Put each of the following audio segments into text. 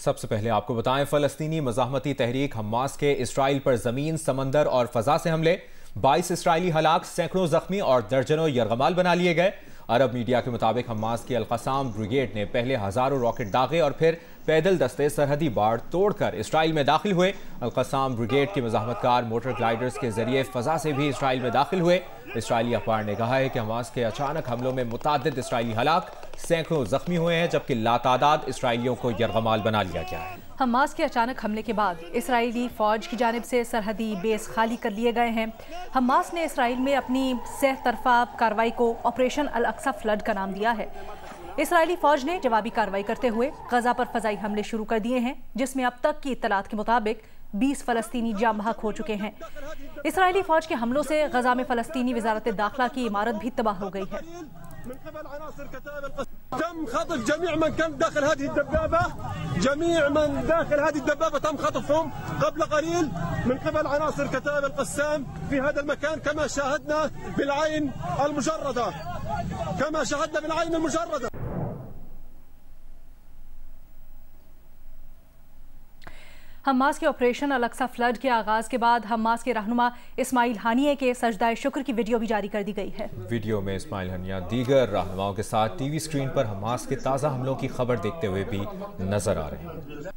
سب سے پہلے آپ کو بتائیں، فلسطینی مزاحمتی تحریک حماس کے اسرائیل پر زمین، سمندر اور فضا سے حملے، 22 اسرائیلی ہلاک، سینکڑوں زخمی اور درجنوں یرغمال بنا لیے گئے۔ عرب میڈیا کے مطابق حماس کی القسام بریگیڈ نے پہلے ہزاروں راکٹ داغے اور پھر پیدل دستے سرحدی باڑ توڑ کر اسرائیل میں داخل ہوئے۔ القسام بریگیڈ کے مزاحمت کار موٹر گلائیڈرز کے ذریعے فضا سے بھی اسرائیل میں داخل ہوئے۔ اسرائیلی اخبار نے کہا ہے کہ حماس کے اچانک حملوں میں متعدد اسرائیلی ہلاک، سینکڑوں زخمی ہوئے ہیں، جبکہ لاتعداد اسرائیلیوں کو یرغمال بنا لیا گیا ہے۔ حماس کے اچانک حملے کے بعد اسرائیلی فوج کی جانب سے سرحدی بیس خالی کر لیے گئے ہیں۔ حماس نے اسرائیل میں اپنی سہ طرفہ کارروائی کو آپریشن الاقصی فلڈ کا نام دیا ہے۔ اسرائیلی فوج نے جوابی کارروائی کرتے ہوئے غزہ پر فضائی حملے شروع کر دیے ہیں، جس میں اب تک کی اطلاعات کے مطابق 20 فلسطینی جاں بحق ہو چکے ہیں۔ اسرائیلی فوج کے حملوں سے غزہ میں فلسطینی وزارت داخلہ کی عمارت بھی تباہ ہو گئی ہے۔ تم خطف جميع من كان داخل هذه الدبابة، جميع من داخل هذه الدبابة تم خطفهم قبل قليل من قبل عناصر كتائب القسام في هذا المكان، كما شاهدنا بالعين المجردة. حماس کے آپریشن الاقصی فلڈ کے آغاز کے بعد حماس کے رہنما اسماعیل ہانیہ کے سجدہ شکر کی ویڈیو بھی جاری کر دی گئی ہے۔ ویڈیو میں اسماعیل ہانیہ دیگر رہنماؤں کے ساتھ ٹی وی سکرین پر حماس کے تازہ حملوں کی خبر دیکھتے ہوئے بھی نظر آ رہے ہیں۔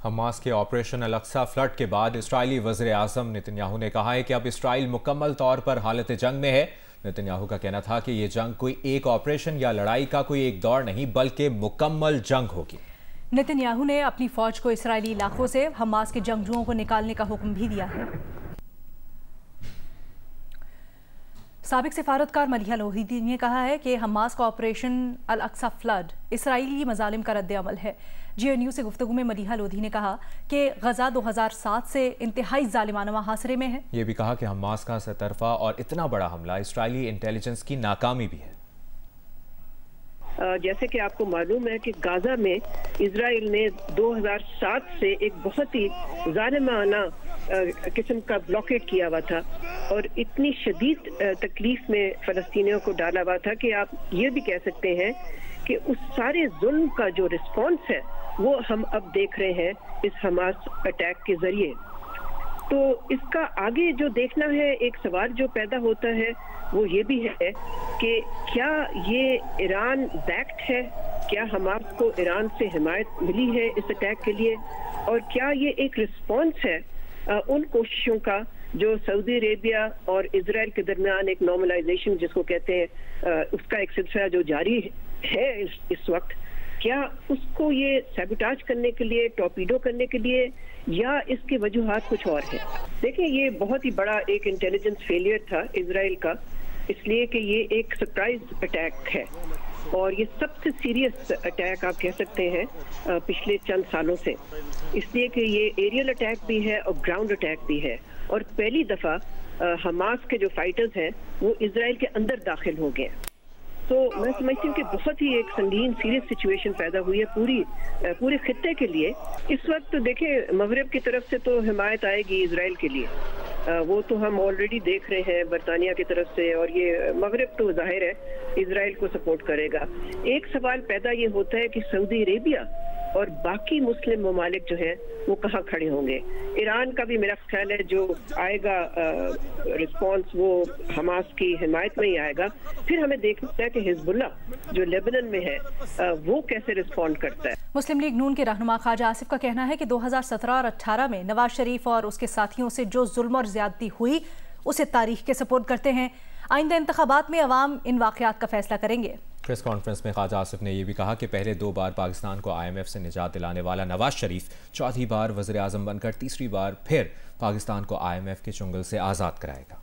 حماس کے آپریشن الاقصی فلڈ کے بعد اسرائیلی وزیر اعظم نتن یاہو نے کہا ہے کہ اب اسرائیل مکمل طور پر حالت جنگ میں ہے۔ نتن یاہو کا کہنا تھا کہ یہ جنگ کوئی ایک آپریشن یا لڑائی کا کوئی ایک دور نہیں، بلکہ مکمل جنگ ہوگی۔ نتن یاہو نے اپنی فوج کو اسرائیلی علاقوں سے حماس کے جنگجوؤں کو نکالنے کا حکم بھی دیا ہے۔ سابق سفارتکار ملیحہ لوہیدی نے کہا ہے کہ حماس کا آپریشن الاقصی فلڈ اسرائیلی مظالم کا رد عمل ہے۔ جی این یو سے گفتگو میں ملیحہ لوہیدی نے کہا کہ غزہ 2007 سے انتہائی ظالمانہ محاصرے میں ہے۔ یہ بھی کہا کہ حماس کا سہ طرفہ اور اتنا بڑا حملہ اسرائیلی انٹیلیجنس کی ناکامی بھی ہے۔ جیسے کہ آپ کو معلوم ہے کہ غزہ میں اسرائیل نے 2007 سے ایک بہت ہی ظالمانہ قسم کا بلاکیڈ کیا ہوا تھا اور اتنی شدید تکلیف میں فلسطینیوں کو ڈالا ہوا تھا کہ آپ یہ بھی کہہ سکتے ہیں کہ اس سارے ظلم کا جو رسپانس ہے وہ ہم اب دیکھ رہے ہیں اس حماس اٹیک کے ذریعے۔ تو اس کا آگے جو دیکھنا ہے، ایک سوال جو پیدا ہوتا ہے وہ یہ بھی ہے کہ کیا یہ ایران بیکڈ ہے؟ کیا حماس کو ایران سے حمایت ملی ہے اس اٹیک کے لیے؟ اور کیا یہ ایک رسپانس ہے ان کوششوں کا جو سعودی عربیہ اور اسرائیل کے درمیان ایک نارملائزیشن جس کو کہتے ہیں اس کا ایک سلسلہ جو جاری ہے اس وقت، کیا اس کو یہ سیبوٹاج کرنے کے لیے، ٹورپیڈو کرنے کے لیے، یا اس کی وجوہات کچھ اور ہیں؟ دیکھیں، یہ بہت ہی بڑا ایک انٹیلیجنس فیلئر تھا اسرائیل کا، اس لیے کہ یہ ایک سرپرائز اٹیک ہے اور یہ سب سے سیریس اٹیک آپ کہہ سکتے ہیں پچھلے چند سالوں سے، اس لیے کہ یہ ایریل اٹیک بھی ہے اور گراؤنڈ اٹیک بھی ہے، اور پہلی دفعہ حماس کے جو فائٹرز ہیں وہ اسرائیل کے اندر داخل ہو گئے۔ تو میں سمجھتی ہوں کہ بہت ہی ایک سنگین سیریس سچویشن پیدا ہوئی ہے پورے خطے کے لیے۔ اس وقت دیکھیں، مغرب کی طرف سے تو حمایت آئے گی اسرائیل کے لیے، وہ تو ہم آلریڈی دیکھ رہے ہیں برطانیہ کی طرف سے، اور یہ مغرب تو ظاہر ہے اسرائیل کو سپورٹ کرے گا۔ ایک سوال پیدا یہ ہوتا ہے کہ سعودی عربیہ اور باقی مسلم ممالک جو ہیں وہ کہاں کھڑے ہوں گے۔ ایران کا بھی میرا خیال ہے جو آئے گا رسپانس وہ حماس کی حمایت میں ہی آئے گا۔ پھر ہمیں دیکھنا ہے کہ حزب اللہ جو لیبنن میں ہے وہ کیسے رسپونڈ کرتا ہے۔ مسلم لیگ نون کے رہنما خواجہ آصف کا کہنا ہے کہ 2017 اور 18 میں نواز شریف اور اس کے ساتھیوں سے جو ظلم اور زیادتی ہوئی اسے تاریخ کے سپورٹ کرتے ہیں۔ آئندہ انتخابات میں عوام ان واقعات کا فیصلہ کریں گے۔ پریس کانفرنس میں خواجہ آصف نے یہ بھی کہا کہ پہلے 2 بار پاکستان کو IMF سے نجات دلانے والا نواز شریف چوتھی بار وزیر اعظم بن کر تیسری بار پھر پاکستان کو IMF کے چنگل سے آزاد کرائے گا۔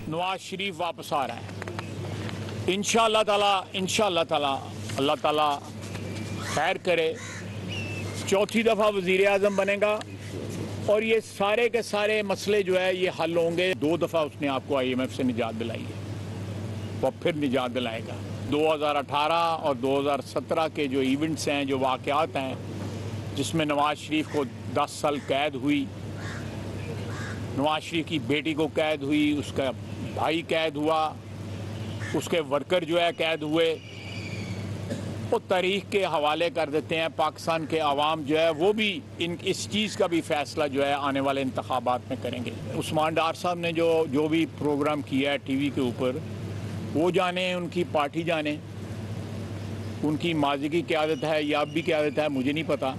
نواز شریف واپس آ رہا ہے انشاءاللہ تعالی، اللہ تعالی خیر کرے، چوتھی دفعہ وزیر اعظم بنے گا اور یہ سارے کے سارے مسئلے جو ہے یہ حل ہوں گے۔ 2 دفعہ اس نے آپ کو IMF سے نجات دلائی ہے، وہ پھر نجات دلائے گا۔ 2018 اور 2017 کے جو ایونٹس ہیں، جو واقعات ہیں، جس میں نواز شریف کو 10 سال قید ہوئی، نواز شریف کی بیٹی کو قید ہوئی، اس کا بھائی قید ہوا، اس کے ورکر جو ہے قید ہوئے، وہ تاریخ کے حوالے کر دیتے ہیں. پاکستان کے عوام جو ہے وہ بھی اس چیز کا بھی فیصلہ جو ہے آنے والے انتخابات میں کریں گے. عثمان ڈار صاحب نے جو بھی پروگرام کیا ہے ٹی وی کے اوپر، وہ جانے، ان کی پارٹی جانے، ان کی ماضی کی قیادت ہے یا اب بھی قیادت ہے مجھے نہیں پتا،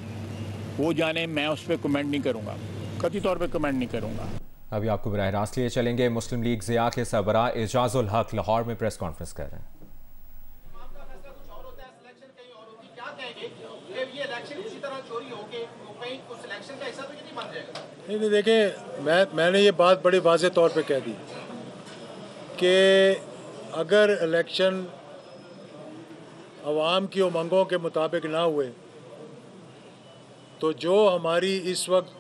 وہ جانے. میں اس پہ کمنٹ نہیں کروں گا، قطعی طور پہ کمنٹ نہیں کروں گا. ابھی آپ کو براہ راست لیے چلیں گے. مسلم لیگ ضیاء کے سربراہ اعجاز الحق لاہور میں پریس کانفرنس کر رہے ہیں. نہیں دیکھیں، میں نے یہ بات بڑی واضح طور پہ کہہ دی کہ اگر الیکشن عوام کی امنگوں کے مطابق نہ ہوئے تو جو ہماری اس وقت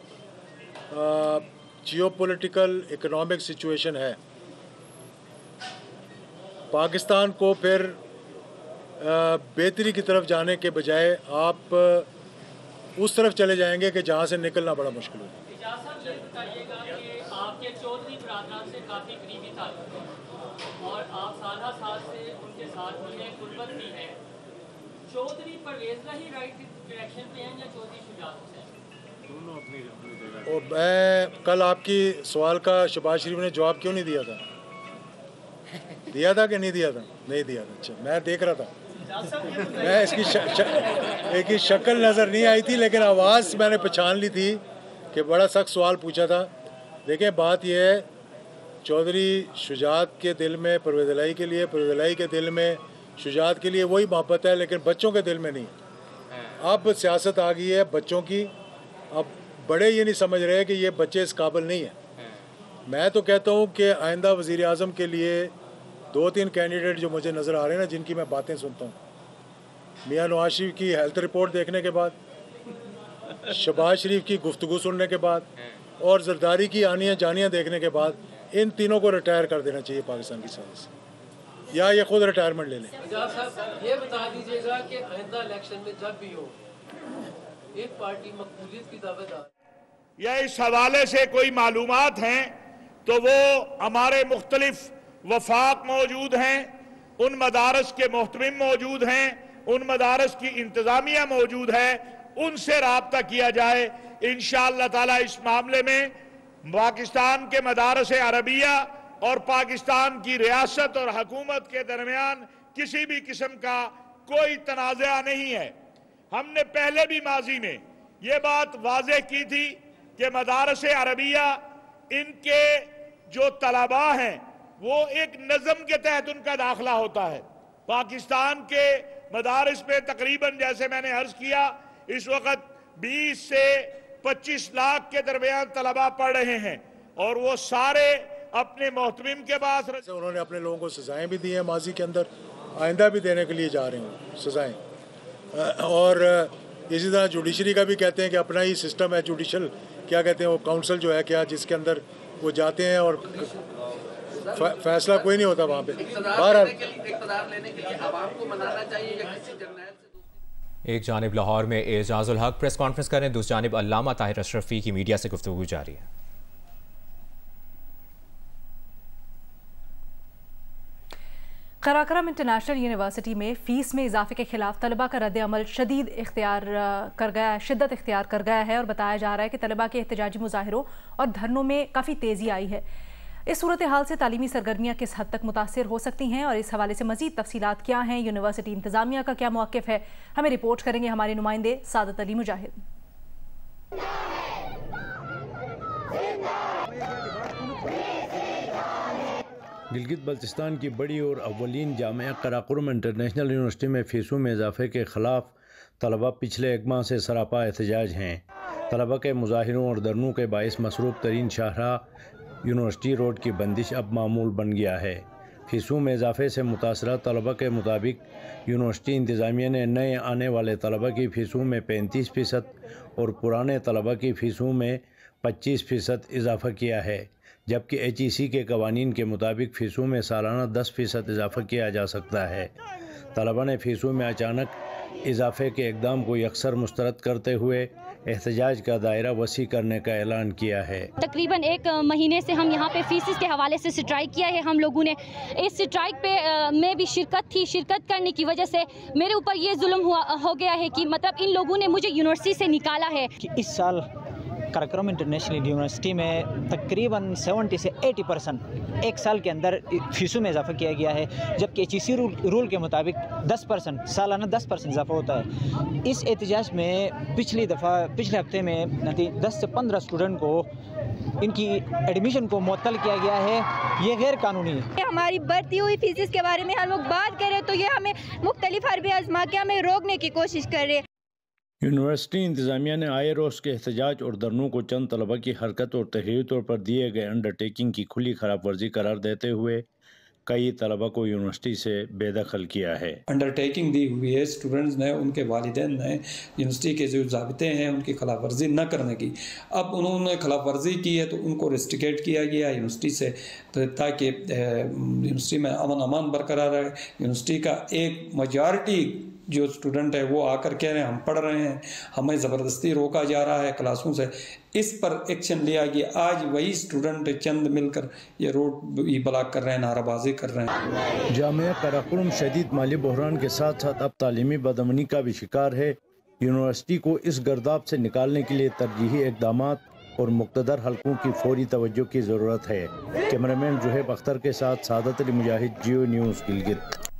جیو پولیٹیکل اکنامک سچویشن ہے، پاکستان کو پھر بہتری کی طرف جانے کے بجائے آپ اس طرف چلے جائیں گے کہ جہاں سے نکلنا بڑا مشکل ہوگا. یہ بتائیے گا کہ آپ کے چودھری برادران سے کافی قریبی تعلق ہے اور آپ سالہ سال سے ان کے ساتھ بھی ہیں، قربت بھی ہے. چودھری پرویز لاہی رائٹ ڈائریکشن پہ ہیں یا چودھری شجاعت حسین؟ اور میں کل آپ کی سوال کا شہباز شریف نے جواب کیوں نہیں دیا تھا؟ دیا تھا کہ نہیں دیا تھا؟ نہیں دیا تھا. اچھا، میں دیکھ رہا تھا، میں اس کی شکل نظر نہیں آئی تھی لیکن آواز میں نے پہچان لی تھی کہ بڑا سخت سوال پوچھا تھا. دیکھیں بات یہ ہے، چودھری شجاعت کے دل میں پرویز الہی کے لیے، پرویز الہی کے دل میں شجاعت کے لیے وہی محبت ہے، لیکن بچوں کے دل میں نہیں. اب سیاست آ گئی ہے بچوں کی، اب بڑے یہ نہیں سمجھ رہے کہ یہ بچے اس قابل نہیں ہیں. میں تو کہتا ہوں کہ آئندہ وزیر اعظم کے لیے 2-3 کینڈیڈیٹ جو مجھے نظر آ رہے ہیں نا، جن کی میں باتیں سنتا ہوں، میاں نواز شریف کی ہیلتھ رپورٹ دیکھنے کے بعد، شہباز شریف کی گفتگو سننے کے بعد اور زرداری کی آنیاں جانیاں دیکھنے کے بعد، ان تینوں کو ریٹائر کر دینا چاہیے پاکستان کی سیاست سے، یا یہ خود ریٹائرمنٹ لے لیں. صاحب یہ بتا دیجیے گا کہ آئندہ الیکشن میں جب بھی ہو ایک پارٹی مقبولیت کی دعوت دار یا اس حوالے سے کوئی معلومات ہیں تو وہ ہمارے مختلف وفاق موجود ہیں، ان مدارس کے محتمم موجود ہیں، ان مدارس کی انتظامیہ موجود ہے، ان سے رابطہ کیا جائے. انشاءاللہ تعالی اس معاملے میں پاکستان کے مدارس عربیہ اور پاکستان کی ریاست اور حکومت کے درمیان کسی بھی قسم کا کوئی تنازعہ نہیں ہے. ہم نے پہلے بھی ماضی میں یہ بات واضح کی تھی کہ مدارس عربیہ، ان کے جو طلباء ہیں وہ ایک نظم کے تحت ان کا داخلہ ہوتا ہے. پاکستان کے مدارس میں تقریباً جیسے میں نے عرض کیا اس وقت 20 سے 25 لاکھ کے درمیان طلباء پڑھ رہے ہیں اور وہ سارے اپنے محتمم کے پاس. انہوں نے اپنے لوگوں کو سزائیں بھی دی ہیں ماضی کے اندر، آئندہ بھی دینے کے لیے جا رہے ہیں سزائیں. اور اسی طرح جوڈیشری کا بھی کہتے ہیں کہ اپنا ہی سسٹم ہے جوڈیشل، کیا کہتے ہیں وہ کاؤنسل جو ہے کیا، جس کے اندر وہ جاتے ہیں اور فیصلہ کوئی نہیں ہوتا وہاں پہ. ایک جانب لاہور میں اعجاز الحق پریس کانفرنس کریں، دوسری جانب علامہ طاہر اشرفی کی میڈیا سے گفتگو جاری ہے. قراقرم انٹرنیشنل یونیورسٹی میں فیس میں اضافے کے خلاف طلباء کا رد عمل شدت اختیار کر گیا ہے اور بتایا جا رہا ہے کہ طلباء کے احتجاجی مظاہروں اور دھرنوں میں کافی تیزی آئی ہے. اس صورتحال سے تعلیمی سرگرمیاں کس حد تک متاثر ہو سکتی ہیں اور اس حوالے سے مزید تفصیلات کیا ہیں، یونیورسٹی انتظامیہ کا کیا موقف ہے، ہمیں رپورٹ کریں گے ہمارے نمائندے سعادت علی مجاہد. گلگت بلتستان کی بڑی اور اولین جامعہ قراقرم انٹرنیشنل یونیورسٹی میں فیسوں میں اضافے کے خلاف طلباء پچھلے ایک ماہ سے سراپا احتجاج ہیں. طلباء کے مظاہروں اور دھرنوں کے باعث مصروف ترین شاہراہ یونیورسٹی روڈ کی بندش اب معمول بن گیا ہے. فیسوں میں اضافے سے متاثرہ طلباء کے مطابق یونیورسٹی انتظامیہ نے نئے آنے والے طلباء کی فیسوں میں 35% اور پرانے طلباء کی فیسوں میں 25% اضافہ کیا ہے، جبکہ HEC کے قوانین کے مطابق فیسوں میں سالانہ 10% اضافہ کیا جا سکتا ہے. طلباء نے فیسوں میں اچانک اضافے کے اقدام کو یکسر مسترد کرتے ہوئے احتجاج کا دائرہ وسیع کرنے کا اعلان کیا ہے۔ تقریباً 1 مہینے سے ہم یہاں پہ فیسز کے حوالے سے سٹرائک کیا ہے۔ ہم لوگوں نے اس سٹرائک پہ میں بھی شرکت کرنے کی وجہ سے میرے اوپر یہ ظلم ہو گیا ہے کہ مطلب ان لوگوں نے مجھے یونیورسٹی سے نکالا ہے۔ اس سال قراقرم انٹرنیشنل یونیورسٹی میں تقریباً 70 سے 80% ایک سال کے اندر فیسوں میں اضافہ کیا گیا ہے، جبکہ HEC رول کے مطابق 10% سالانہ 10% اضافہ ہوتا ہے۔ اس احتجاج میں پچھلے ہفتے میں 10 سے 15 اسٹوڈنٹ کو ان کی ایڈمیشن کو معطل کیا گیا ہے، یہ غیر قانونی ہے۔ ہماری بڑھتی ہوئی فیسز کے بارے میں ہم لوگ بات کریں تو یہ ہمیں مختلف حربے آزما کے ہمیں روکنے کی کوشش کر رہے ہیں۔ یونیورسٹی انتظامیہ نے آئے روز کے احتجاج اور دھرنوں کو چند طلبہ کی حرکت اور تحریری طور پر دیے گئے انڈر ٹیکنگ کی کھلی خلاف ورزی قرار دیتے ہوئے کئی طلبہ کو یونیورسٹی سے بے دخل کیا ہے۔ انڈر ٹیکنگ دی ہوئی ہے اسٹوڈنٹس نے، ان کے والدین نے یونیورسٹی کے جو ضابطے ہیں ان کی خلاف ورزی نہ کرنے کی۔ اب انہوں نے خلاف ورزی کی ہے تو ان کو ریسٹریکٹ کیا گیا یونیورسٹی سے، تاکہ یونیورسٹی میں امن امان برقرار رہے۔ یونیورسٹی کا ایک میجارٹی جو اسٹوڈنٹ ہے وہ آ کر کہہ رہے ہیں ہم پڑھ رہے ہیں، ہمیں زبردستی روکا جا رہا ہے کلاسوں سے، اس پر ایکشن لیا گیا۔ آج وہی اسٹوڈنٹ چند مل کر یہ روڈ بلاک کر رہے ہیں، نعرہ بازی کر رہے ہیں۔ جامعہ قراقرم شدید مالی بحران کے ساتھ ساتھ اب تعلیمی بدامنی کا بھی شکار ہے۔ یونیورسٹی کو اس گرداب سے نکالنے کے لیے ترجیحی اقدامات اور مقتدر حلقوں کی فوری توجہ کی ضرورت ہے۔ کیمرہ مین زہیب اختر کے ساتھ سعادت علی مجاہد، جیو نیوز گلگت۔